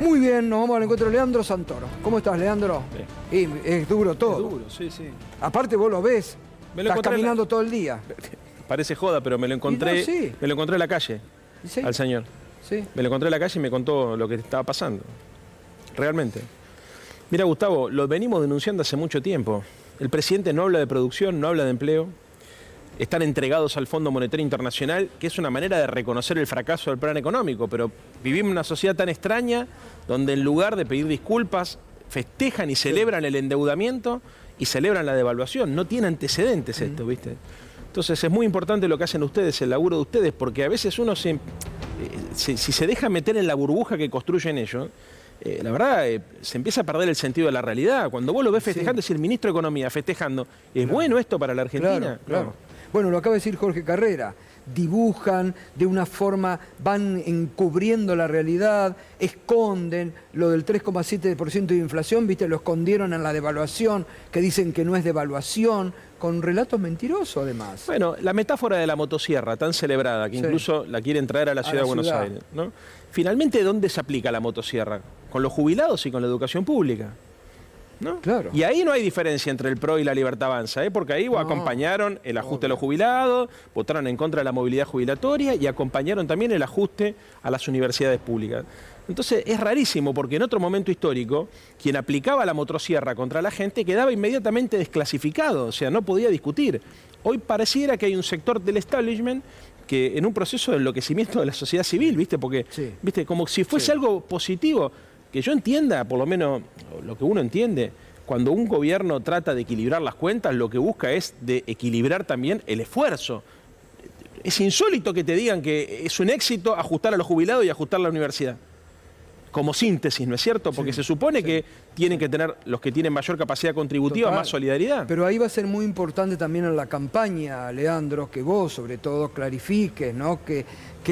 Muy bien, nos vamos al encuentro de Leandro Santoro. ¿Cómo estás, Leandro? Sí. Y es duro todo. Es duro, sí, sí. Aparte vos lo ves, estás caminando todo el día. Parece joda, pero me lo encontré, sí. me lo encontré en la calle, ¿Sí? al señor. Sí. Me lo encontré en la calle y me contó lo que estaba pasando. Realmente. Mira, Gustavo, lo venimos denunciando hace mucho tiempo. El presidente no habla de producción, no habla de empleo. Están entregados al Fondo Monetario Internacional, que es una manera de reconocer el fracaso del plan económico, pero vivimos en una sociedad tan extraña donde en lugar de pedir disculpas, festejan y celebran el endeudamiento y celebran la devaluación. No tiene antecedentes esto, ¿viste? Entonces es muy importante lo que hacen ustedes, el laburo de ustedes, porque a veces uno si se deja meter en la burbuja que construyen ellos, la verdad, se empieza a perder el sentido de la realidad. Cuando vos lo ves festejando, es el ministro de Economía festejando, ¿es bueno esto para la Argentina? Claro. Bueno, lo acaba de decir Jorge Carrera. Dibujan de una forma, van encubriendo la realidad, esconden lo del 3,7% de inflación, ¿viste? Lo escondieron en la devaluación, que dicen que no es devaluación, con relatos mentirosos además. Bueno, la metáfora de la motosierra, tan celebrada, que incluso la quieren traer a la ciudad de Buenos Aires, ¿no? Finalmente, ¿dónde se aplica la motosierra? Con los jubilados y con la educación pública, ¿no? Claro. Y ahí no hay diferencia entre el PRO y la Libertad Avanza, porque ahí acompañaron el ajuste a los jubilados, votaron en contra de la movilidad jubilatoria y acompañaron también el ajuste a las universidades públicas. Entonces es rarísimo porque en otro momento histórico, quien aplicaba la motosierra contra la gente quedaba inmediatamente desclasificado, o sea, no podía discutir. Hoy pareciera que hay un sector del establishment que en un proceso de enloquecimiento de la sociedad civil, ¿viste? Porque, ¿viste? Como si fuese algo positivo. Que yo entienda, por lo menos lo que uno entiende, cuando un gobierno trata de equilibrar las cuentas, lo que busca es de equilibrar también el esfuerzo. Es insólito que te digan que es un éxito ajustar a los jubilados y ajustar a la universidad. Como síntesis, ¿no es cierto? Porque se supone que tienen que tener los que tienen mayor capacidad contributiva más solidaridad. Pero ahí va a ser muy importante también en la campaña, Leandro, que vos sobre todo clarifiques, ¿no? Que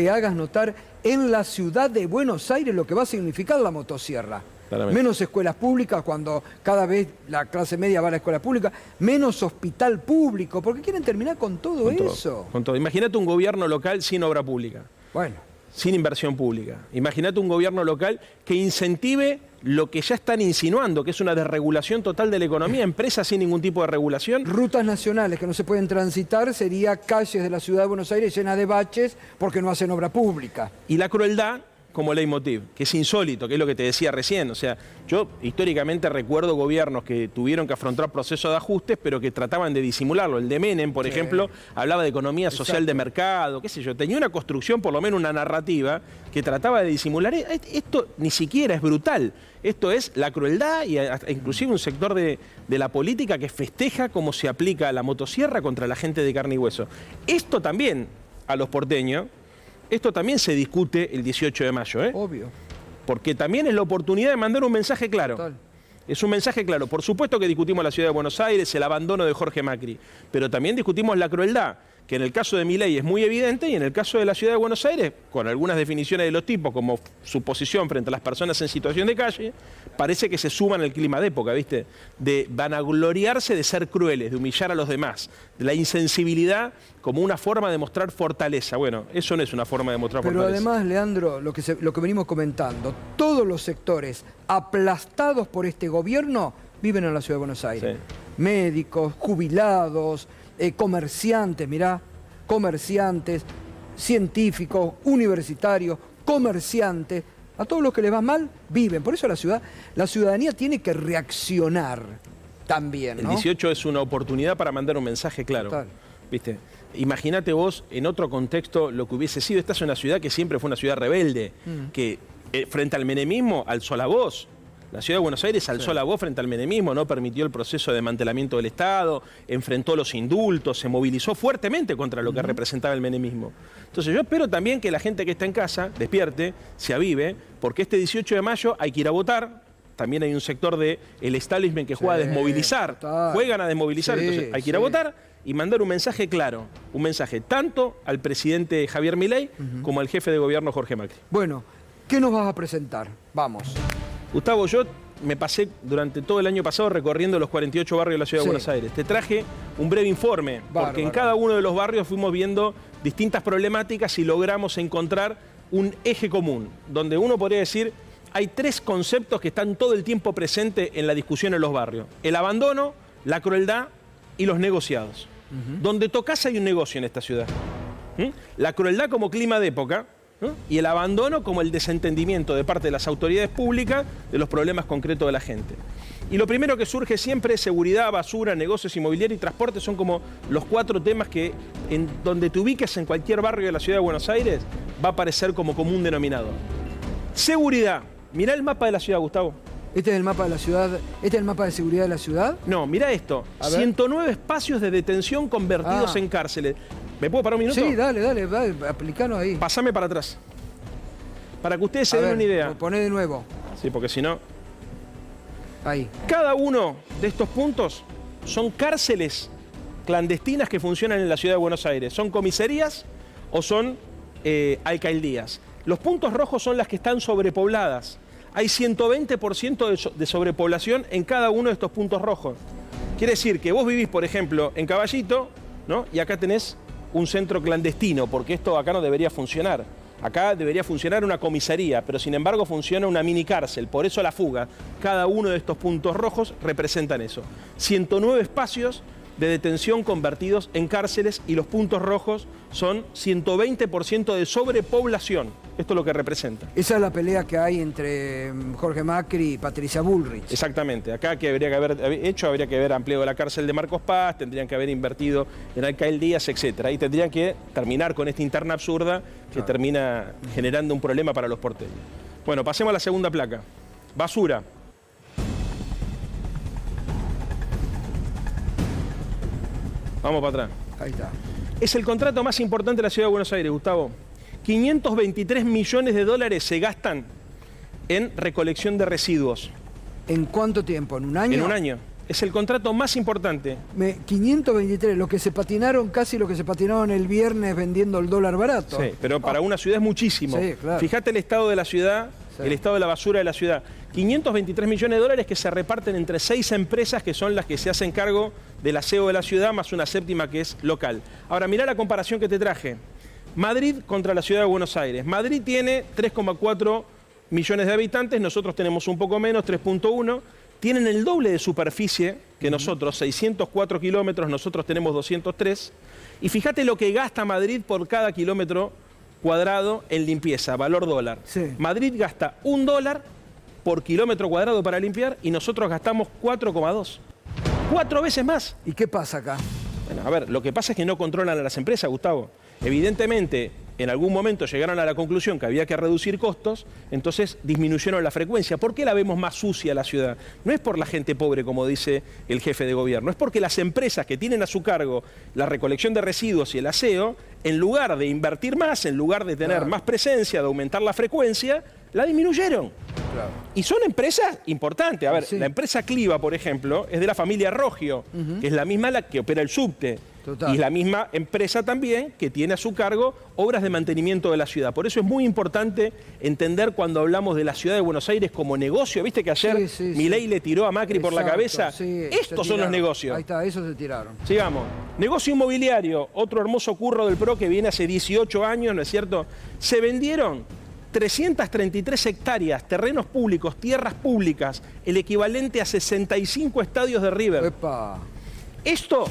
hagas notar en la ciudad de Buenos Aires lo que va a significar la motosierra. Claramente. Menos escuelas públicas cuando cada vez la clase media va a la escuela pública, menos hospital público, porque quieren terminar con todo eso. Con todo. Imagínate un gobierno local sin obra pública. Bueno. Sin inversión pública. Imagínate un gobierno local que incentive lo que ya están insinuando, que es una desregulación total de la economía, empresas sin ningún tipo de regulación. Rutas nacionales que no se pueden transitar sería calles de la ciudad de Buenos Aires llenas de baches porque no hacen obra pública. Y la crueldad como leitmotiv, que es insólito, que es lo que te decía recién. O sea, yo históricamente recuerdo gobiernos que tuvieron que afrontar procesos de ajustes, pero que trataban de disimularlo. El de Menem, por ejemplo, hablaba de economía social de mercado, qué sé yo. Tenía una construcción, por lo menos una narrativa, que trataba de disimular. Esto ni siquiera es brutal. Esto es la crueldad y inclusive un sector de la política que festeja cómo se aplica la motosierra contra la gente de carne y hueso. Esto también a los porteños, esto también se discute el 18 de mayo, ¿eh? Obvio. Porque también es la oportunidad de mandar un mensaje claro. Total. Es un mensaje claro. Por supuesto que discutimos la ciudad de Buenos Aires, el abandono de Jorge Macri, pero también discutimos la crueldad, que en el caso de Milei es muy evidente y en el caso de la ciudad de Buenos Aires, con algunas definiciones de los tipos, como su posición frente a las personas en situación de calle, parece que se suman al clima de época, ¿viste? De vanagloriarse de ser crueles, de humillar a los demás, de la insensibilidad como una forma de mostrar fortaleza. Bueno, eso no es una forma de mostrar fortaleza. Pero además, Leandro, lo que venimos comentando, todos los sectores aplastados por este gobierno viven en la ciudad de Buenos Aires. Sí. Médicos, jubilados, comerciantes, mirá, comerciantes, científicos, universitarios, comerciantes, a todos los que les va mal, viven. Por eso la ciudadanía tiene que reaccionar también, ¿no? El 18 es una oportunidad para mandar un mensaje claro. Total. ¿Viste? Imagínate vos en otro contexto lo que hubiese sido. Esta es una ciudad que siempre fue una ciudad rebelde, que frente al menemismo alzó la voz. La ciudad de Buenos Aires alzó la voz frente al menemismo, no permitió el proceso de desmantelamiento del Estado, enfrentó los indultos, se movilizó fuertemente contra lo que representaba el menemismo. Entonces yo espero también que la gente que está en casa despierte, se avive, porque este 18 de mayo hay que ir a votar. También hay un sector del establishment que juega a desmovilizar, juegan a desmovilizar, entonces hay que ir a votar y mandar un mensaje claro, un mensaje tanto al presidente Javier Milei como al jefe de gobierno Jorge Macri. Bueno, ¿qué nos vas a presentar? Vamos. Gustavo, yo me pasé durante todo el año pasado recorriendo los 48 barrios de la ciudad de Buenos Aires. Te traje un breve informe, porque en cada uno de los barrios fuimos viendo distintas problemáticas y logramos encontrar un eje común, donde uno podría decir hay tres conceptos que están todo el tiempo presentes en la discusión en los barrios. El abandono, la crueldad y los negociados. Donde tocas hay un negocio en esta ciudad. La crueldad como clima de época, y el abandono como el desentendimiento de parte de las autoridades públicas de los problemas concretos de la gente. Y lo primero que surge siempre es seguridad, basura, negocios inmobiliarios y transporte. Son como los cuatro temas que en donde te ubiques en cualquier barrio de la ciudad de Buenos Aires va a aparecer como común denominador. Seguridad. Mirá el mapa de la ciudad, Gustavo. ¿Este es el mapa de la ciudad? ¿Este es el mapa de seguridad de la ciudad? No, mirá esto. 109 espacios de detención convertidos en cárceles. ¿Me puedo parar un minuto? Sí, dale, aplicanos ahí. Pasame para atrás. Para que ustedes se den una idea. Poné de nuevo. Sí, porque si no... Ahí. Cada uno de estos puntos son cárceles clandestinas que funcionan en la ciudad de Buenos Aires. Son comisarías o son alcaldías. Los puntos rojos son las que están sobrepobladas. Hay 120% de sobrepoblación en cada uno de estos puntos rojos. Quiere decir que vos vivís, por ejemplo, en Caballito, ¿no? Y acá tenés un centro clandestino, porque esto acá no debería funcionar. Acá debería funcionar una comisaría, pero sin embargo funciona una mini cárcel, por eso la fuga. Cada uno de estos puntos rojos representan eso. 109 espacios de detención convertidos en cárceles y los puntos rojos son 120% de sobrepoblación. Esto es lo que representa. Esa es la pelea que hay entre Jorge Macri y Patricia Bullrich. Exactamente. Acá que habría que haber hecho, habría que haber ampliado la cárcel de Marcos Paz, tendrían que haber invertido en alcaldías, etc. Y tendrían que terminar con esta interna absurda que termina generando un problema para los porteños. Bueno, pasemos a la segunda placa. Basura. Vamos para atrás. Ahí está. Es el contrato más importante de la ciudad de Buenos Aires, Gustavo. 523 millones de dólares se gastan en recolección de residuos. ¿En cuánto tiempo? ¿En un año? En un año. Es el contrato más importante. 523, los que se patinaron, casi lo que se patinaron el viernes vendiendo el dólar barato. Sí, pero para una ciudad es muchísimo. Sí, claro. Fíjate el estado de la ciudad, el estado de la basura de la ciudad. 523 millones de dólares que se reparten entre 6 empresas que son las que se hacen cargo del aseo de la ciudad, más una séptima que es local. Ahora, mirá la comparación que te traje. Madrid contra la ciudad de Buenos Aires. Madrid tiene 3,4 millones de habitantes, nosotros tenemos un poco menos, 3,1. Tienen el doble de superficie que nosotros, 604 kilómetros, nosotros tenemos 203. Y fíjate lo que gasta Madrid por cada kilómetro cuadrado en limpieza, valor dólar. Sí. Madrid gasta $1 por kilómetro cuadrado para limpiar y nosotros gastamos 4,2. 4 veces más. ¿Y qué pasa acá? Bueno, a ver, lo que pasa es que no controlan a las empresas, Gustavo. Evidentemente, en algún momento llegaron a la conclusión que había que reducir costos, entonces disminuyeron la frecuencia. ¿Por qué la vemos más sucia la ciudad? No es por la gente pobre, como dice el jefe de gobierno, es porque las empresas que tienen a su cargo la recolección de residuos y el aseo, en lugar de invertir más, en lugar de tener más presencia, de aumentar la frecuencia, la disminuyeron. Claro. Y son empresas importantes. A ver, la empresa Cliva, por ejemplo, es de la familia Rogio, que es la misma la que opera el subte. Total. Y la misma empresa también que tiene a su cargo obras de mantenimiento de la ciudad. Por eso es muy importante entender cuando hablamos de la ciudad de Buenos Aires como negocio. ¿Viste que ayer Milei le tiró a Macri por la cabeza? Estos son los negocios. Ahí está, esos se tiraron. Sigamos. Negocio inmobiliario, otro hermoso curro del PRO que viene hace 18 años, ¿no es cierto? Se vendieron 333 hectáreas, terrenos públicos, tierras públicas, el equivalente a 65 estadios de River. ¡Epa! Esto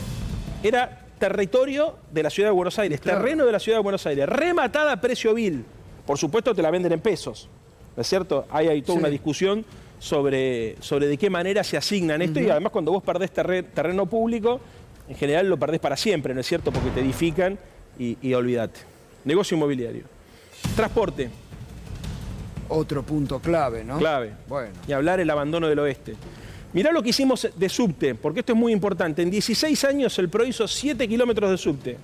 era territorio de la ciudad de Buenos Aires, terreno de la ciudad de Buenos Aires, rematada a precio vil. Por supuesto te la venden en pesos, ¿no es cierto? Hay toda una discusión sobre de qué manera se asignan esto y además cuando vos perdés terreno público, en general lo perdés para siempre, ¿no es cierto? Porque te edifican y olvídate. Negocio inmobiliario. Transporte. Otro punto clave, ¿no? Clave. Bueno. Y hablar el abandono del oeste. Mirá lo que hicimos de subte, porque esto es muy importante. En 16 años el PRO hizo 7 kilómetros de subte.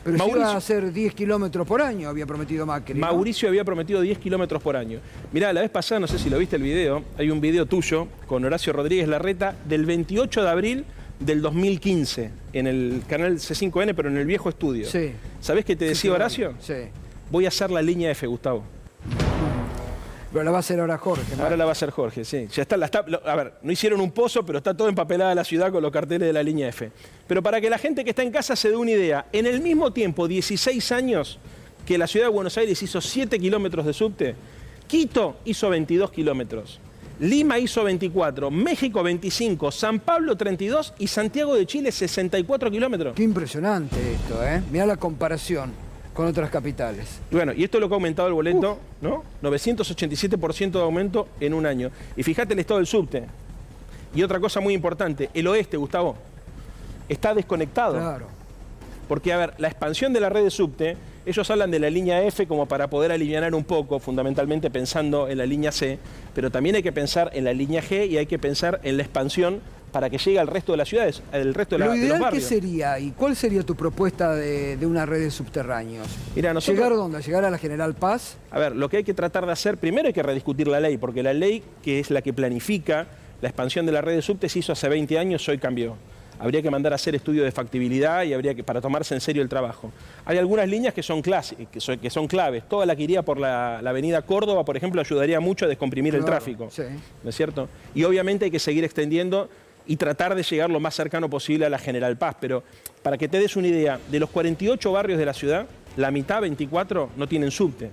Pero si iba a hacer 10 kilómetros por año, había prometido Macri, ¿no? Mauricio había prometido 10 kilómetros por año. Mirá, la vez pasada, no sé si lo viste el video, hay un video tuyo con Horacio Rodríguez Larreta del 28 de abril del 2015, en el canal C5N, pero en el viejo estudio. Sí. ¿Sabés qué te decía Horacio? Sí. Voy a hacer la línea F, Gustavo. Pero la va a hacer ahora Jorge, ¿no? Ahora la va a hacer Jorge, sí. Ya está, a ver, no hicieron un pozo, pero está todo empapelada la ciudad con los carteles de la línea F. Pero para que la gente que está en casa se dé una idea, en el mismo tiempo, 16 años que la ciudad de Buenos Aires hizo 7 kilómetros de subte, Quito hizo 22 kilómetros. Lima hizo 24, México 25, San Pablo 32 y Santiago de Chile 64 kilómetros. Qué impresionante esto, ¿eh? Mirá la comparación con otras capitales. Y bueno, y esto es lo que ha aumentado el boleto, ¿no? 987% de aumento en un año. Y fíjate el estado del subte. Y otra cosa muy importante, el oeste, Gustavo, está desconectado. Claro. Porque, a ver, la expansión de la red de subte, ellos hablan de la línea F como para poder alivianar un poco, fundamentalmente pensando en la línea C, pero también hay que pensar en la línea G y hay que pensar en la expansión para que llegue al resto de las ciudades, al resto de los barrios. ¿Lo ideal qué sería y cuál sería tu propuesta de una red de subterráneos? Mira, nosotros, ¿Llegar dónde? ¿Llegar a la General Paz? A ver, lo que hay que tratar de hacer, primero hay que rediscutir la ley, porque la ley, que es la que planifica la expansión de la red de subte, se hizo hace 20 años, hoy cambió. Habría que mandar a hacer estudios de factibilidad y habría que, para tomarse en serio el trabajo. Hay algunas líneas que son claves. Toda la que iría por la avenida Córdoba, por ejemplo, ayudaría mucho a descomprimir el tráfico. Sí. ¿No es cierto? Y obviamente hay que seguir extendiendo y tratar de llegar lo más cercano posible a la General Paz. Pero para que te des una idea, de los 48 barrios de la ciudad, la mitad, 24, no tienen subte.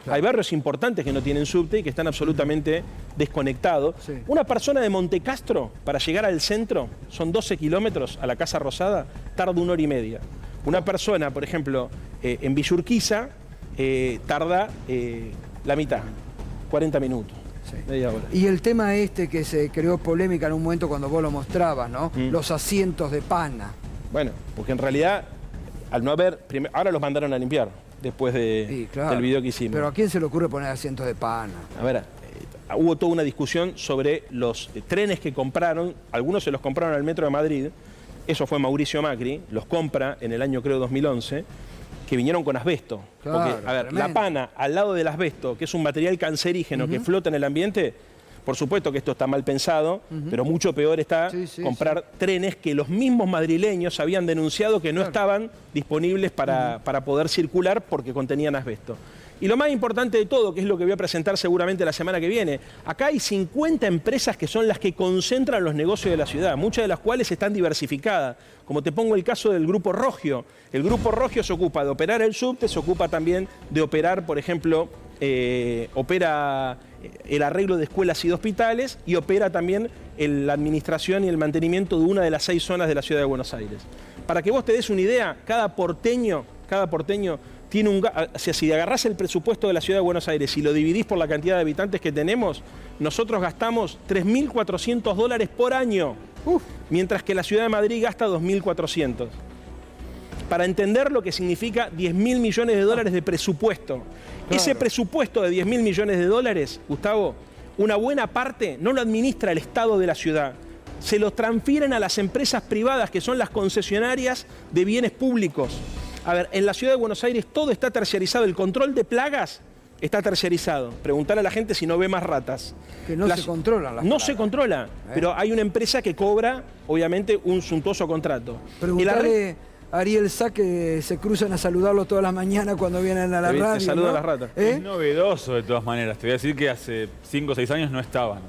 Claro. Hay barrios importantes que no tienen subte y que están absolutamente desconectados. Sí. Una persona de Montecastro, para llegar al centro, son 12 kilómetros a la Casa Rosada, tarda 1 hora y media. Una persona, por ejemplo, en Villa Urquiza, tarda la mitad, 40 minutos. Sí. Media hora. Y el tema este que se creó polémica en un momento cuando vos lo mostrabas, ¿no? Los asientos de pana. Bueno, porque en realidad, al no haber... ahora los mandaron a limpiar. Después del video que hicimos. Pero ¿a quién se le ocurre poner asientos de pana? A ver, hubo toda una discusión sobre los trenes que compraron. Algunos se los compraron al Metro de Madrid. Eso fue Mauricio Macri. Los compra en el año, creo, 2011. Que vinieron con asbesto. Claro, porque, a ver, tremendo. la pana al lado del asbesto, que es un material cancerígeno que flota en el ambiente... Por supuesto que esto está mal pensado, pero mucho peor está comprar trenes que los mismos madrileños habían denunciado que no estaban disponibles para poder circular porque contenían asbesto. Y lo más importante de todo, que es lo que voy a presentar seguramente la semana que viene, acá hay 50 empresas que son las que concentran los negocios de la ciudad, muchas de las cuales están diversificadas. Como te pongo el caso del Grupo Rogio. El Grupo Rogio se ocupa de operar el subte, se ocupa también de operar, por ejemplo, opera el arreglo de escuelas y de hospitales y opera también la administración y el mantenimiento de una de las 6 zonas de la ciudad de Buenos Aires. Para que vos te des una idea, cada porteño tiene un... O sea, si agarrás el presupuesto de la ciudad de Buenos Aires y lo dividís por la cantidad de habitantes que tenemos, nosotros gastamos $3.400 por año, mientras que la ciudad de Madrid gasta 2.400. Para entender lo que significa 10.000 millones de dólares de presupuesto. Claro. Ese presupuesto de 10.000 millones de dólares, Gustavo, una buena parte no lo administra el Estado de la ciudad. Se lo transfieren a las empresas privadas, que son las concesionarias de bienes públicos. A ver, en la ciudad de Buenos Aires todo está terciarizado. El control de plagas está terciarizado. Preguntar a la gente si no ve más ratas. Que no se controlan las No plagas. se controla, pero hay una empresa que cobra, obviamente, un suntuoso contrato. Preguntarle a Ariel Sá que se cruzan a saludarlo todas las mañanas cuando vienen a la radio. Saluda, ¿no?, a las ratas. Es novedoso de todas maneras. Te voy a decir que hace 5 o 6 años no estaban.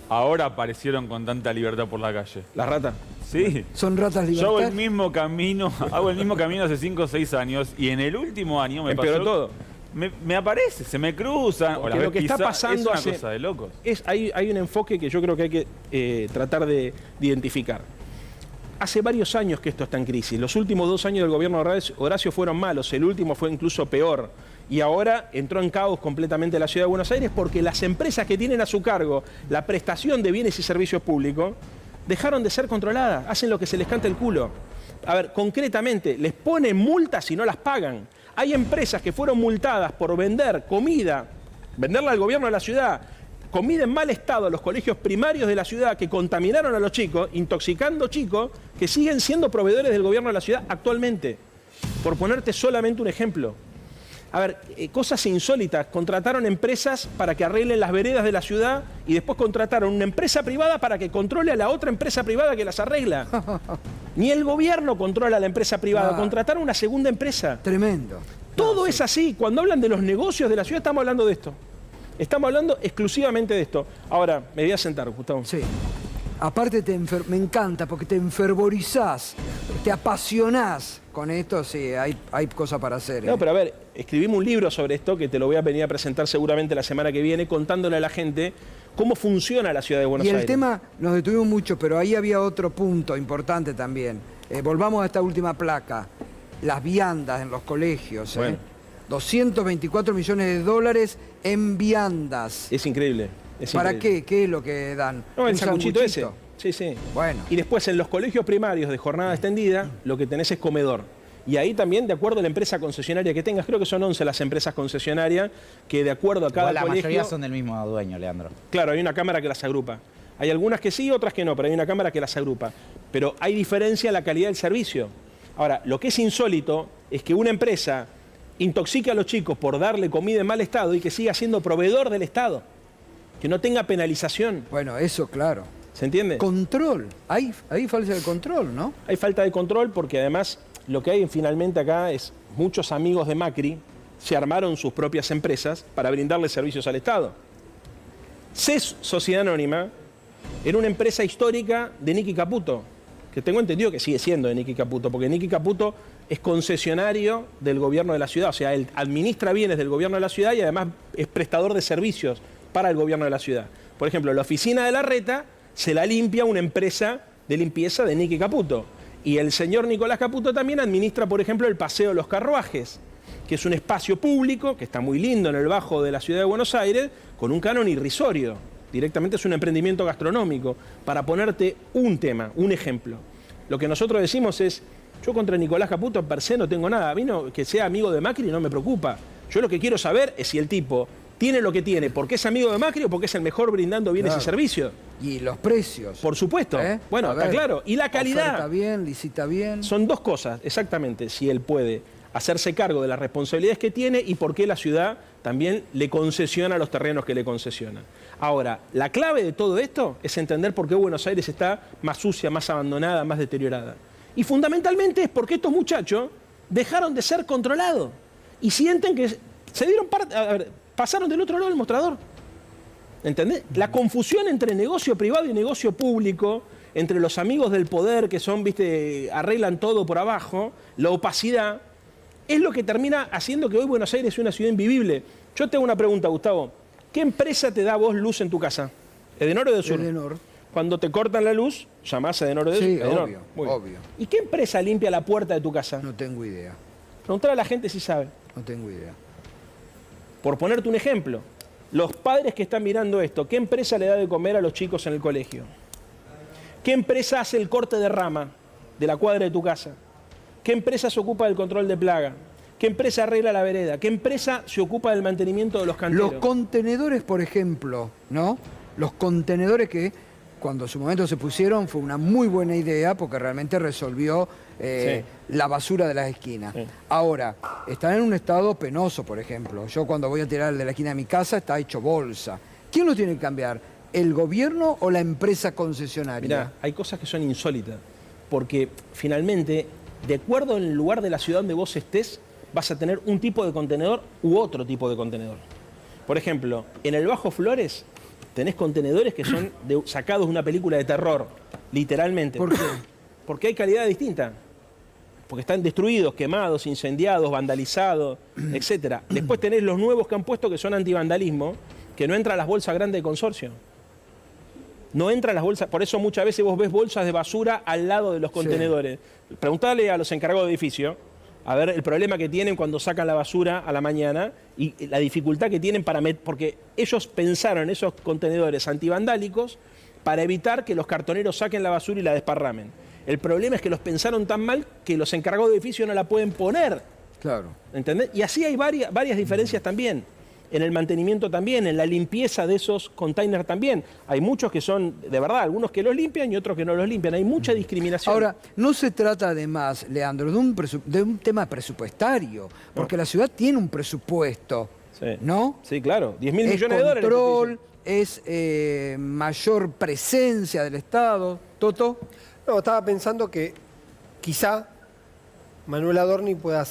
Ahora aparecieron con tanta libertad por la calle. ¿Las ratas? Sí. Son ratas libertarias. Yo hago el mismo camino hace 5 o 6 años y en el último año me pasó todo. Me aparece, se me cruzan. Porque lo que está pasando es una cosa de locos. Hay un enfoque que yo creo que hay que tratar de identificar. Hace varios años que esto está en crisis. Los últimos 2 años del gobierno de Horacio fueron malos. El último fue incluso peor. Y ahora entró en caos completamente la ciudad de Buenos Aires porque las empresas que tienen a su cargo la prestación de bienes y servicios públicos dejaron de ser controladas. Hacen lo que se les canta el culo. A ver, concretamente, les ponen multas si no las pagan. Hay empresas que fueron multadas por vender comida, venderla al gobierno de la ciudad, comida en mal estado a los colegios primarios de la ciudad que contaminaron a los chicos, intoxicando chicos que siguen siendo proveedores del gobierno de la ciudad actualmente. Por ponerte solamente un ejemplo. A ver, cosas insólitas. Contrataron empresas para que arreglen las veredas de la ciudad y después contrataron una empresa privada para que controle a la otra empresa privada que las arregla. Ni el gobierno controla a la empresa privada, contrataron una segunda empresa. Tremendo. Todo es así. Cuando hablan de los negocios de la ciudad estamos hablando de esto. Estamos hablando exclusivamente de esto. Ahora, me voy a sentar, Gustavo. Sí. Aparte me encanta porque te enfervorizás, te apasionás con esto, sí, hay cosas para hacer. No, pero a ver, escribimos un libro sobre esto, que te lo voy a venir a presentar seguramente la semana que viene, contándole a la gente cómo funciona la ciudad de Buenos Aires. Y el tema, nos detuvimos mucho, pero ahí había otro punto importante también. Volvamos a esta última placa. Las viandas en los colegios. Bueno. 224 millones de dólares en viandas. Es increíble. ¿Para increíble. qué? ¿Qué es lo que dan? No, el ¿Un sanguchito ese. sanguchito? Sí, sí. Bueno. Y después en los colegios primarios de jornada extendida, lo que tenés es comedor. Y ahí también, de acuerdo a la empresa concesionaria que tengas, creo que son 11 las empresas concesionarias, que de acuerdo a cada la colegio... mayoría son del mismo dueño, Leandro. Claro, hay una cámara que las agrupa. Hay algunas que sí, otras que no, pero hay una cámara que las agrupa. Pero hay diferencia en la calidad del servicio. Ahora, lo que es insólito es que una empresa intoxique a los chicos por darle comida en mal estado y que siga siendo proveedor del Estado. Que no tenga penalización. Bueno, eso claro. ¿Se entiende? Control. Ahí falta el control, ¿no? Hay falta de control porque además lo que hay finalmente acá es muchos amigos de Macri se armaron sus propias empresas para brindarle servicios al Estado. CES Sociedad Anónima era una empresa histórica de Nicky Caputo, que tengo entendido que sigue siendo de Nicky Caputo, porque Nicky Caputo es concesionario del gobierno de la ciudad, o sea, él administra bienes del gobierno de la ciudad y además es prestador de servicios para el gobierno de la ciudad. Por ejemplo, la oficina de Larreta se la limpia una empresa de limpieza de Nicky Caputo. Y el señor Nicolás Caputo también administra, por ejemplo, el Paseo de los Carruajes, que es un espacio público que está muy lindo en el bajo de la ciudad de Buenos Aires, con un canon irrisorio. Directamente es un emprendimiento gastronómico. Para ponerte un tema, un ejemplo. Lo que nosotros decimos es, yo contra Nicolás Caputo per se no tengo nada. A mí no, que sea amigo de Macri no me preocupa. Yo lo que quiero saber es si el tipo tiene lo que tiene porque es amigo de Macri o porque es el mejor brindando bienes y servicios. Y los precios. Por supuesto. Bueno, está claro. Y la calidad. Oferta bien, licita bien. Son dos cosas, exactamente. Si él puede hacerse cargo de las responsabilidades que tiene y por qué la ciudad también le concesiona los terrenos que le concesiona. Ahora, la clave de todo esto es entender por qué Buenos Aires está más sucia, más abandonada, más deteriorada. Y fundamentalmente es porque estos muchachos dejaron de ser controlados y sienten que se dieron pasaron del otro lado del mostrador. ¿Entendés? La confusión entre negocio privado y negocio público, entre los amigos del poder que son, viste, arreglan todo por abajo, la opacidad, es lo que termina haciendo que hoy Buenos Aires sea una ciudad invivible. Yo te hago una pregunta, Gustavo. ¿Qué empresa te da a vos luz en tu casa? ¿Edenor o Edesur? Edenor. Cuando te cortan la luz, llamás a Edenor o Edesur. Sí, Edenor. obvio. ¿Y qué empresa limpia la puerta de tu casa? No tengo idea. Preguntale a la gente si sabe. No tengo idea. Por ponerte un ejemplo, los padres que están mirando esto, ¿qué empresa le da de comer a los chicos en el colegio? ¿Qué empresa hace el corte de rama de la cuadra de tu casa? ¿Qué empresa se ocupa del control de plaga? ¿Qué empresa arregla la vereda? ¿Qué empresa se ocupa del mantenimiento de los canteros? Los contenedores, por ejemplo, ¿no? Los contenedores que cuando en su momento se pusieron fue una muy buena idea porque realmente resolvió la basura de las esquinas. Sí. Ahora, están en un estado penoso, por ejemplo. Yo cuando voy a tirar el de la esquina de mi casa está hecho bolsa. ¿Quién lo tiene que cambiar? ¿El gobierno o la empresa concesionaria? Mirá, hay cosas que son insólitas, porque finalmente, de acuerdo en el lugar de la ciudad donde vos estés, vas a tener un tipo de contenedor u otro tipo de contenedor. Por ejemplo, en el Bajo Flores tenés contenedores que son sacados de una película de terror, literalmente. ¿Por qué? Porque hay calidad distinta. Porque están destruidos, quemados, incendiados, vandalizados, etc. Después tenés los nuevos que han puesto que son antivandalismo, que no entran a las bolsas grandes de consorcio. No entran las bolsas, por eso muchas veces vos ves bolsas de basura al lado de los contenedores. Sí. Preguntale a los encargados de edificio, a ver el problema que tienen cuando sacan la basura a la mañana y la dificultad que tienen para porque ellos pensaron en esos contenedores antivandálicos para evitar que los cartoneros saquen la basura y la desparramen. El problema es que los pensaron tan mal que los encargados de edificio no la pueden poner. Claro. ¿Entendés? Y así hay varias diferencias también. En el mantenimiento también, en la limpieza de esos containers también. Hay muchos que son, de verdad, algunos que los limpian y otros que no los limpian. Hay mucha discriminación. Ahora, no se trata además, Leandro, de un tema presupuestario, porque la ciudad tiene un presupuesto, ¿no? Sí, claro, 10.000 millones de dólares. Control, es mayor presencia del Estado. ¿Toto? No, estaba pensando que quizá Manuel Adorni pueda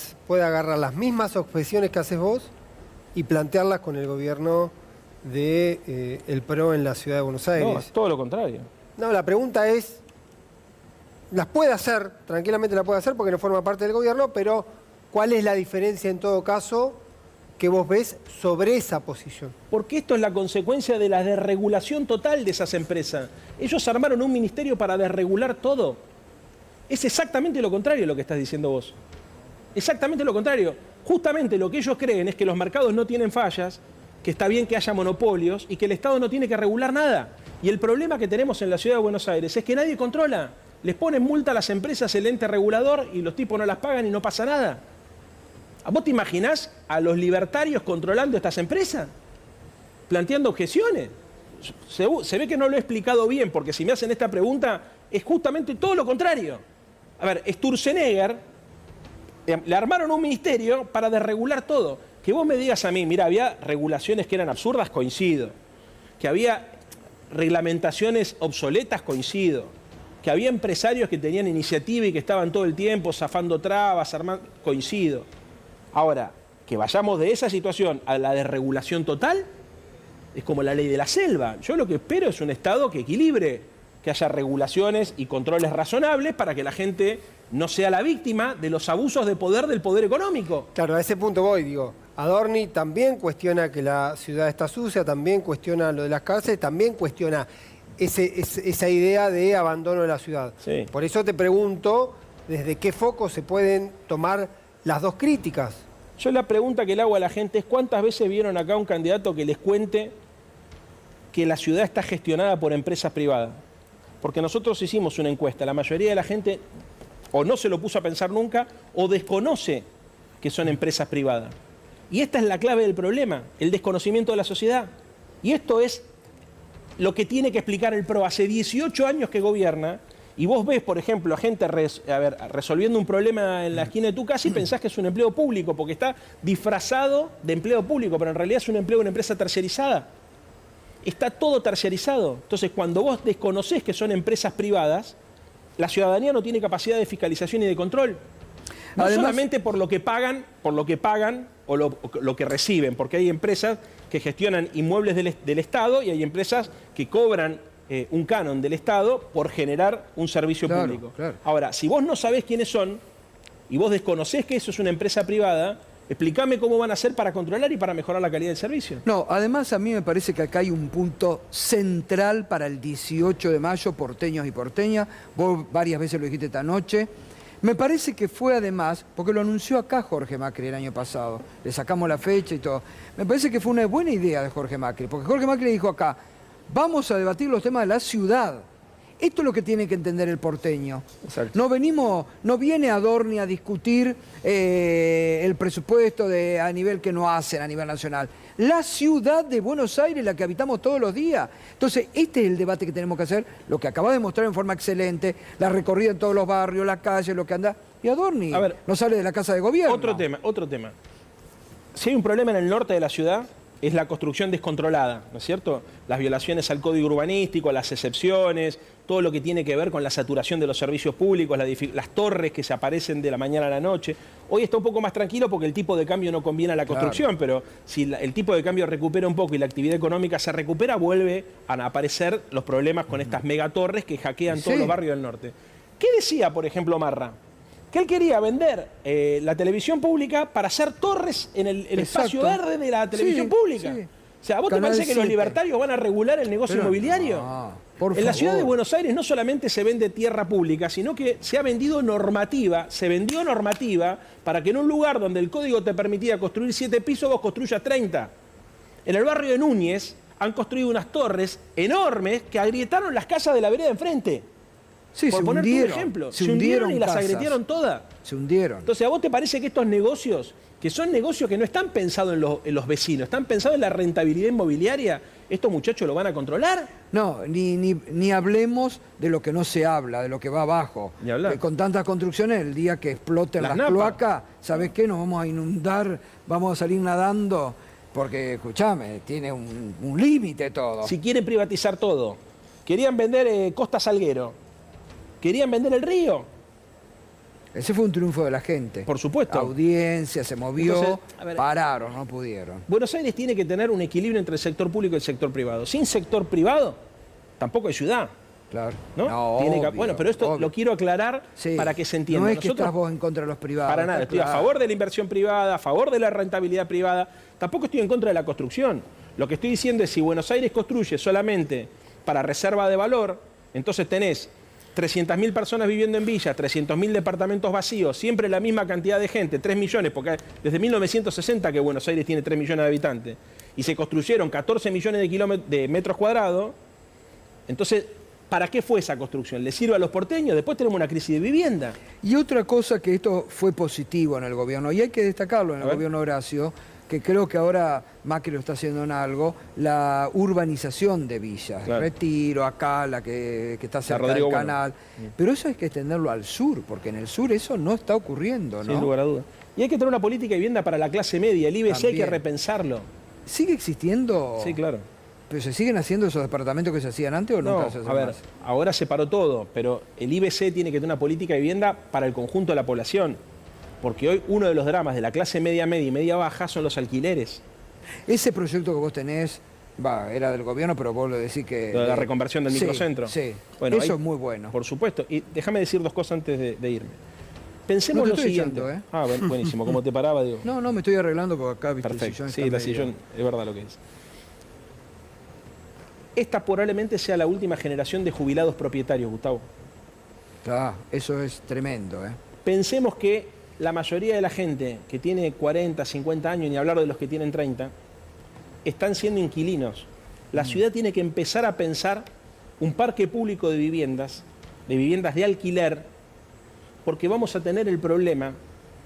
agarrar las mismas objeciones que haces vos y plantearlas con el gobierno de el PRO en la ciudad de Buenos Aires. No, es todo lo contrario. No, la pregunta es, las puede hacer, tranquilamente la puede hacer porque no forma parte del gobierno, pero ¿Cuál es la diferencia en todo caso que vos ves sobre esa posición? Porque esto es la consecuencia de la desregulación total de esas empresas. Ellos armaron un ministerio para desregular todo. Es exactamente lo contrario de lo que estás diciendo vos. Exactamente lo contrario. Justamente lo que ellos creen es que los mercados no tienen fallas, que está bien que haya monopolios y que el Estado no tiene que regular nada. Y el problema que tenemos en la ciudad de Buenos Aires es que nadie controla. Les ponen multa a las empresas el ente regulador y los tipos no las pagan y no pasa nada. ¿Vos te imaginás a los libertarios controlando estas empresas? Planteando objeciones. Se ve que no lo he explicado bien, porque si me hacen esta pregunta, es justamente todo lo contrario. A ver, Sturzenegger le armaron un ministerio para desregular todo. Que vos me digas a mí, mira, había regulaciones que eran absurdas, coincido. Que había reglamentaciones obsoletas, coincido. Que había empresarios que tenían iniciativa y que estaban todo el tiempo zafando trabas, coincido. Ahora, que vayamos de esa situación a la desregulación total, es como la ley de la selva. Yo lo que espero es un Estado que equilibre, que haya regulaciones y controles razonables para que la gente no sea la víctima de los abusos de poder del poder económico. Claro, a ese punto voy, digo. Adorni también cuestiona que la ciudad está sucia, también cuestiona lo de las cárceles, también cuestiona esa idea de abandono de la ciudad. Sí. Por eso te pregunto, ¿desde qué foco se pueden tomar las dos críticas? Yo la pregunta que le hago a la gente es ¿cuántas veces vieron acá un candidato que les cuente que la ciudad está gestionada por empresas privadas? Porque nosotros hicimos una encuesta, la mayoría de la gente o no se lo puso a pensar nunca o desconoce que son empresas privadas. Y esta es la clave del problema, el desconocimiento de la sociedad. Y esto es lo que tiene que explicar el PRO. Hace 18 años que gobierna y vos ves, por ejemplo, a gente resolviendo un problema en la esquina de tu casa y pensás que es un empleo público porque está disfrazado de empleo público, pero en realidad es un empleo de una empresa terciarizada. Está todo terciarizado. Entonces, cuando vos desconocés que son empresas privadas, la ciudadanía no tiene capacidad de fiscalización y de control. No además, solamente por lo que pagan o lo que reciben, porque hay empresas que gestionan inmuebles del Estado y hay empresas que cobran un canon del Estado por generar un servicio público. Claro. Ahora, si vos no sabés quiénes son y vos desconocés que eso es una empresa privada, explícame cómo van a hacer para controlar y para mejorar la calidad del servicio. No, además a mí me parece que acá hay un punto central para el 18 de mayo, porteños y porteñas. Vos varias veces lo dijiste esta noche. Me parece que fue además, porque lo anunció acá Jorge Macri el año pasado, le sacamos la fecha y todo. Me parece que fue una buena idea de Jorge Macri, porque Jorge Macri dijo acá, vamos a debatir los temas de la ciudad. Esto es lo que tiene que entender el porteño. Exacto. No viene Adorni a discutir el presupuesto a nivel que no hacen a nivel nacional. La ciudad de Buenos Aires, la que habitamos todos los días. Entonces, este es el debate que tenemos que hacer, lo que acabas de mostrar en forma excelente, la recorrida en todos los barrios, las calles, lo que anda. Y Adorni no sale de la casa de gobierno. Otro tema. Si hay un problema en el norte de la ciudad, es la construcción descontrolada, ¿no es cierto? Las violaciones al código urbanístico, las excepciones, todo lo que tiene que ver con la saturación de los servicios públicos, las torres que se aparecen de la mañana a la noche. Hoy está un poco más tranquilo porque el tipo de cambio no conviene a la construcción, pero si el tipo de cambio recupera un poco y la actividad económica se recupera, vuelve a aparecer los problemas con estas megatorres que hackean todos los barrios del norte. ¿Qué decía, por ejemplo, Marra? Que él quería vender la televisión pública para hacer torres en el espacio verde de la televisión pública. Sí. O sea, ¿a vos te parece que los libertarios van a regular el negocio inmobiliario? No, en la ciudad de Buenos Aires no solamente se vende tierra pública, sino que se vendió normativa para que en un lugar donde el código te permitía construir 7 pisos, vos construyas 30. En el barrio de Núñez han construido unas torres enormes que agrietaron las casas de la vereda de enfrente. Sí, por poner un ejemplo, se hundieron y las agrietaron todas. Se hundieron. Entonces, ¿a vos te parece que estos negocios, que son negocios que no están pensados en los vecinos, están pensados en la rentabilidad inmobiliaria, estos muchachos lo van a controlar? No, ni hablemos de lo que no se habla, de lo que va abajo. Ni hablar. Con tantas construcciones, el día que exploten las cloacas, ¿sabés qué? Nos vamos a inundar, vamos a salir nadando, porque, escuchame, tiene un límite todo. Si quieren privatizar todo, querían vender Costa Salguero, querían vender el río. Ese fue un triunfo de la gente. Por supuesto. Audiencia, se movió, entonces, pararon, no pudieron. Buenos Aires tiene que tener un equilibrio entre el sector público y el sector privado. Sin sector privado, tampoco hay ciudad. Claro. ¿No? Bueno, pero esto lo quiero aclarar para que se entienda. No es que estás vos en contra de los privados. Para nada, estoy a favor de la inversión privada, a favor de la rentabilidad privada. Tampoco estoy en contra de la construcción. Lo que estoy diciendo es si Buenos Aires construye solamente para reserva de valor, entonces tenés 300.000 personas viviendo en villas, 300.000 departamentos vacíos, siempre la misma cantidad de gente, 3 millones, porque desde 1960 que Buenos Aires tiene 3 millones de habitantes, y se construyeron 14 millones de metros cuadrados, entonces, ¿para qué fue esa construcción? ¿Le sirve a los porteños? Después tenemos una crisis de vivienda. Y otra cosa que esto fue positivo en el gobierno, y hay que destacarlo en el gobierno Horacio, que creo que ahora Macri lo está haciendo en algo, la urbanización de villas. Claro. Retiro, acá, la que está cerca del canal. Pero eso hay que extenderlo al sur, porque en el sur eso no está ocurriendo, ¿no? Sin lugar a dudas. Y hay que tener una política de vivienda para la clase media. El IBC también hay que repensarlo. ¿Sigue existiendo? Sí, claro. ¿Pero se siguen haciendo esos departamentos que se hacían antes o nunca se hacen más? Ahora se paró todo, pero el IBC tiene que tener una política de vivienda para el conjunto de la población. Porque hoy uno de los dramas de la clase media y media baja son los alquileres. Ese proyecto que vos tenés, era del gobierno, pero vos lo decís que... La reconversión del microcentro. Sí, bueno, eso es muy bueno. Por supuesto. Y déjame decir dos cosas antes de irme. Pensemos lo siguiente. Buenísimo. Como te paraba, digo. No, me estoy arreglando porque acá, viste, perfecto. el sillón sí, la sillón es verdad lo que es. Esta probablemente sea la última generación de jubilados propietarios, Gustavo. Claro, eso es tremendo, Pensemos que la mayoría de la gente que tiene 40, 50 años, ni hablar de los que tienen 30, están siendo inquilinos. La ciudad tiene que empezar a pensar un parque público de viviendas de alquiler, porque vamos a tener el problema,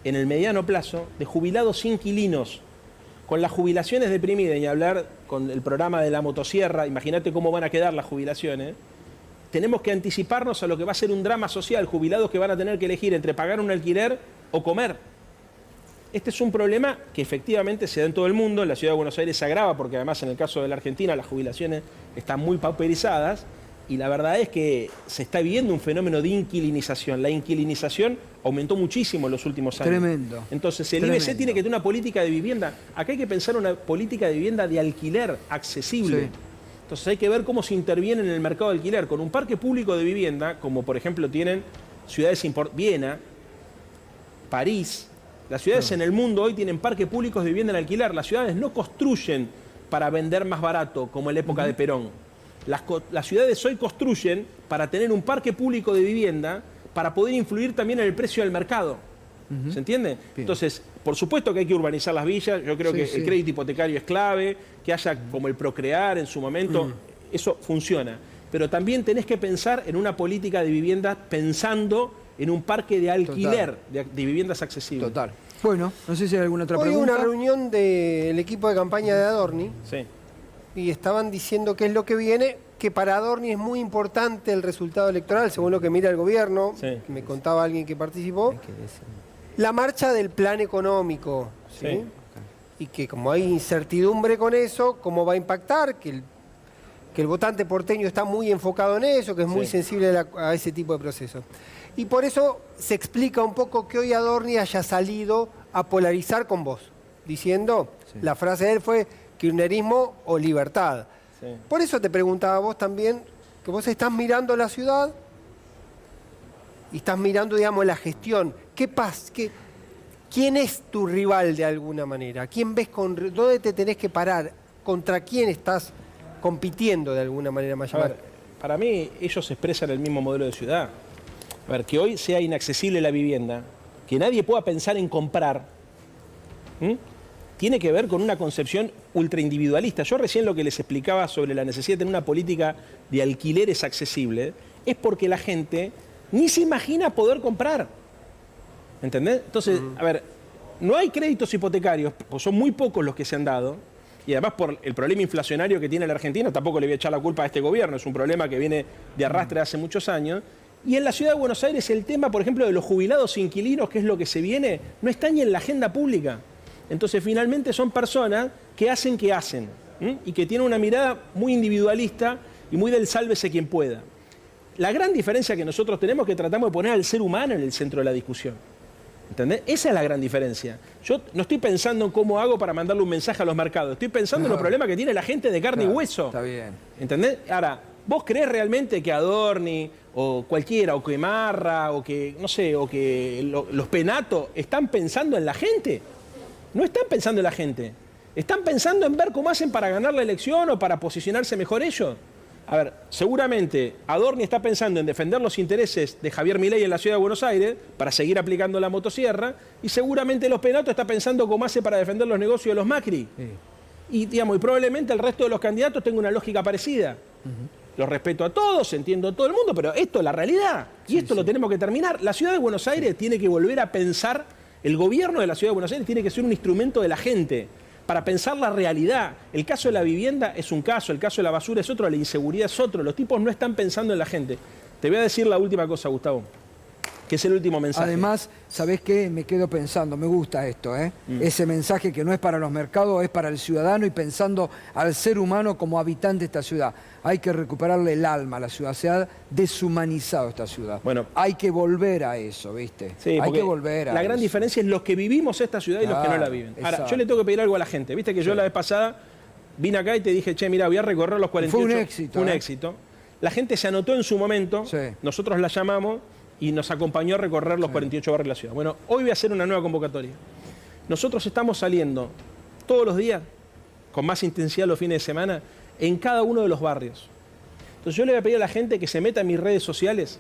en el mediano plazo, de jubilados inquilinos. Con las jubilaciones deprimidas, y hablar con el programa de la motosierra, imagínate cómo van a quedar las jubilaciones, tenemos que anticiparnos a lo que va a ser un drama social, jubilados que van a tener que elegir entre pagar un alquiler o comer. Este es un problema que efectivamente se da en todo el mundo, en la ciudad de Buenos Aires se agrava porque además en el caso de la Argentina las jubilaciones están muy pauperizadas y la verdad es que se está viviendo un fenómeno de inquilinización. La inquilinización aumentó muchísimo en los últimos años. Tremendo. Entonces el IBC tiene que tener una política de vivienda. Acá hay que pensar una política de vivienda de alquiler accesible. Sí. Entonces hay que ver cómo se interviene en el mercado de alquiler con un parque público de vivienda, como por ejemplo tienen ciudades importantes, Viena, París. Las ciudades en el mundo hoy tienen parques públicos de vivienda en alquiler. Las ciudades no construyen para vender más barato, como en la época de Perón. Las ciudades hoy construyen para tener un parque público de vivienda para poder influir también en el precio del mercado. ¿Se entiende? Bien. Entonces, por supuesto que hay que urbanizar las villas. Yo creo que el crédito hipotecario es clave, que haya como el Procrear en su momento. Eso funciona. Pero también tenés que pensar en una política de vivienda pensando en un parque de alquiler de viviendas accesibles. Total. Bueno, no sé si hay alguna otra pregunta. Hoy una reunión del equipo de campaña de Adorni. Sí. Y estaban diciendo qué es lo que viene, que para Adorni es muy importante el resultado electoral, según lo que mira el gobierno. Sí. Me contaba alguien que participó. La marcha del plan económico. ¿Sí? Sí. Y que como hay incertidumbre con eso, ¿cómo va a impactar? Que el votante porteño está muy enfocado en eso, que es muy sensible a ese tipo de procesos. Y por eso se explica un poco que hoy Adorni haya salido a polarizar con vos, diciendo, la frase de él fue kirchnerismo o libertad. Sí. Por eso te preguntaba vos también, que vos estás mirando la ciudad y estás mirando, digamos, la gestión. ¿Quién es tu rival de alguna manera? ¿Quién ves ¿dónde te tenés que parar? ¿Contra quién estás compitiendo de alguna manera más llamada? Para mí, ellos expresan el mismo modelo de ciudad. A ver, que hoy sea inaccesible la vivienda, que nadie pueda pensar en comprar, tiene que ver con una concepción ultraindividualista. Yo recién lo que les explicaba sobre la necesidad de tener una política de alquileres accesible es porque la gente ni se imagina poder comprar. ¿Entendés? Entonces, a ver, no hay créditos hipotecarios, pues son muy pocos los que se han dado, y además por el problema inflacionario que tiene la Argentina, tampoco le voy a echar la culpa a este gobierno, es un problema que viene de arrastre hace muchos años. Y en la ciudad de Buenos Aires el tema, por ejemplo, de los jubilados inquilinos, que es lo que se viene, no está ni en la agenda pública. Entonces, finalmente son personas que hacen, y que tienen una mirada muy individualista y muy del sálvese quien pueda. La gran diferencia que nosotros tenemos es que tratamos de poner al ser humano en el centro de la discusión. ¿Entendés? Esa es la gran diferencia. Yo no estoy pensando en cómo hago para mandarle un mensaje a los mercados, estoy pensando en los problemas que tiene la gente de carne y hueso. Está bien. ¿Entendés? Ahora, ¿Vos creés realmente que Adorni o cualquiera, o que Marra, o que, no sé, o que los Penato están pensando en la gente? No están pensando en la gente. Están pensando en ver cómo hacen para ganar la elección o para posicionarse mejor ellos. A ver, seguramente Adorni está pensando en defender los intereses de Javier Milei en la Ciudad de Buenos Aires para seguir aplicando la motosierra, y seguramente los Penato está pensando cómo hace para defender los negocios de los Macri. Sí. Y, digamos, y probablemente el resto de los candidatos tenga una lógica parecida. Los respeto a todos, entiendo a todo el mundo, pero esto es la realidad. Y esto lo tenemos que terminar. La Ciudad de Buenos Aires tiene que volver a pensar, el gobierno de la Ciudad de Buenos Aires tiene que ser un instrumento de la gente para pensar la realidad. El caso de la vivienda es un caso, el caso de la basura es otro, la inseguridad es otro. Los tipos no están pensando en la gente. Te voy a decir la última cosa, Gustavo, que es el último mensaje. Además, ¿sabés qué? Me quedo pensando, me gusta esto, ¿eh? Ese mensaje que no es para los mercados, es para el ciudadano y pensando al ser humano como habitante de esta ciudad. Hay que recuperarle el alma a la ciudad, se ha deshumanizado esta ciudad. Bueno, hay que volver a eso, ¿viste? Sí, hay que volver a la gran eso. diferencia es los que vivimos esta ciudad y los que no la viven. Ahora, Exacto. yo le tengo que pedir algo a la gente. Viste que yo la vez pasada vine acá y te dije, che, mira, voy a recorrer los 48. Fue un éxito. Fue un éxito. La gente se anotó en su momento, Sí. nosotros la llamamos y nos acompañó a recorrer los 48 barrios de la ciudad. Bueno, hoy voy a hacer una nueva convocatoria. Nosotros estamos saliendo todos los días, con más intensidad los fines de semana, en cada uno de los barrios. Entonces yo le voy a pedir a la gente que se meta en mis redes sociales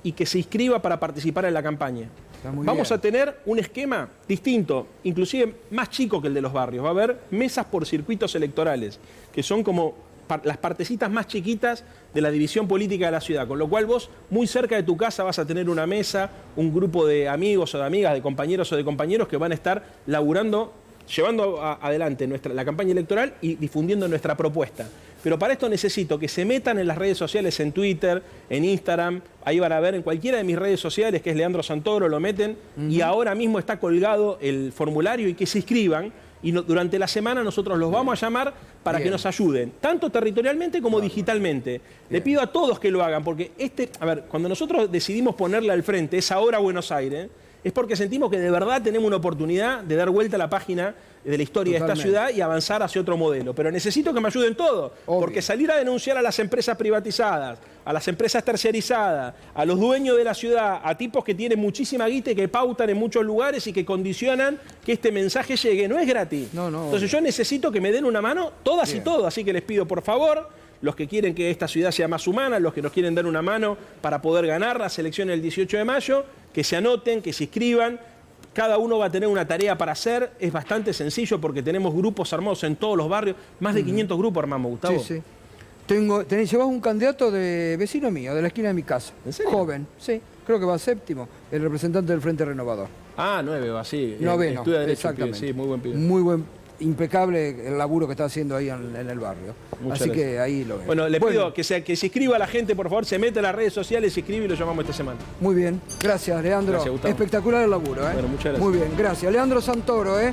y que se inscriba para participar en la campaña. Vamos a tener un esquema distinto, inclusive más chico que el de los barrios. Va a haber mesas por circuitos electorales, que son como las partecitas más chiquitas de la división política de la ciudad, con lo cual vos muy cerca de tu casa vas a tener una mesa, un grupo de amigos o de amigas, de compañeros o de compañeros que van a estar laburando, llevando adelante la campaña electoral y difundiendo nuestra propuesta. Pero para esto necesito que se metan en las redes sociales, en Twitter, en Instagram, ahí van a ver en cualquiera de mis redes sociales, que es Leandro Santoro, lo meten, y ahora mismo está colgado el formulario, y que se inscriban, y durante la semana nosotros los vamos a llamar para que nos ayuden, tanto territorialmente como digitalmente. Le pido a todos que lo hagan, porque cuando nosotros decidimos ponerle al frente esa hora Buenos Aires, es porque sentimos que de verdad tenemos una oportunidad de dar vuelta a la página de la historia de esta ciudad y avanzar hacia otro modelo. Pero necesito que me ayuden todos, porque salir a denunciar a las empresas privatizadas, a las empresas terciarizadas, a los dueños de la ciudad, a tipos que tienen muchísima guita y que pautan en muchos lugares y que condicionan que este mensaje llegue, no es gratis. Entonces yo necesito que me den una mano todas y todos, así que les pido por favor, los que quieren que esta ciudad sea más humana, los que nos quieren dar una mano para poder ganar las elecciones el 18 de mayo, que se anoten, que se inscriban. Cada uno va a tener una tarea para hacer. Es bastante sencillo porque tenemos grupos armados en todos los barrios. Más de 500 grupos armamos, Gustavo. Sí, sí. Llevas un candidato de vecino mío, de la esquina de mi casa. ¿En serio? Joven, sí. Creo que va séptimo, el representante del Frente Renovador. Ah, 9 va, sí. Noveno, Estudia Derecho, exactamente. pibe, sí, muy buen pibe. Muy buen, impecable el laburo que está haciendo ahí en el barrio. Muchas Así gracias. que ahí lo veo. Bueno, le pido que se inscriba a la gente, por favor, se mete en las redes sociales, se inscribe y lo llamamos esta semana. Muy bien, gracias Leandro. Gracias, Gustavo. Espectacular el laburo, ¿eh? Bueno, muchas gracias. Muy bien, gracias. Leandro Santoro, ¿eh?